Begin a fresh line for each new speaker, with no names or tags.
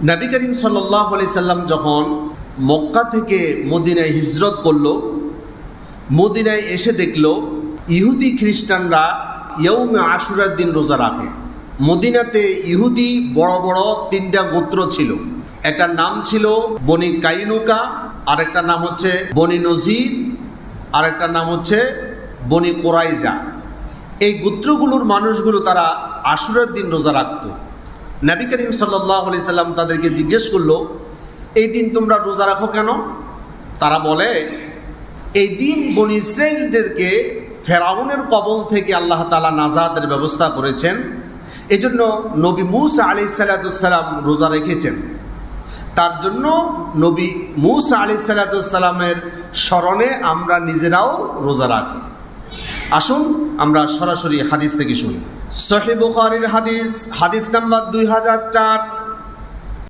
নবী করিম সাল্লাল্লাহু আলাইহি সাল্লাম যখন মক্কা থেকে মদিনায় হিজরত করলো, মদিনায় এসে দেখলো ইহুদি খ্রিস্টানরা ইয়ৌমে আশুরার দিন রোজা রাখে। মদিনাতে ইহুদি বড় বড় তিনটা গোত্র ছিল। একটা নাম ছিল বনি কাইনুকা, আরেকটা নাম হচ্ছে বনি নজির, আরেকটা নাম হচ্ছে বনি কোরাইজা। এই গোত্রগুলোর মানুষগুলো তারা আশুরার দিন রোজা রাখত। নবী করিম সাল্লাল্লাহু আলাইহি সাল্লাম তাদেরকে জিজ্ঞেস করলো, এই দিন তোমরা রোজা রাখো কেন? তারা বলে, এই দিন বনি ইসরাঈলদেরকে ফেরাউনের কবল থেকে আল্লাহ তাআলা নাজাতের ব্যবস্থা করেছেন, এজন্য নবী মূসা আলাইহিস সালাম রোজা রেখেছেন। তার জন্য নবী মূসা আলাইহিস সালামের স্মরণে আমরা নিজেরাও রোজা রাখি। আসুন আমরা সরাসরি হাদিস থেকে শুনি। সহিহ বুখারীর হাদিস নাম্বার 2004।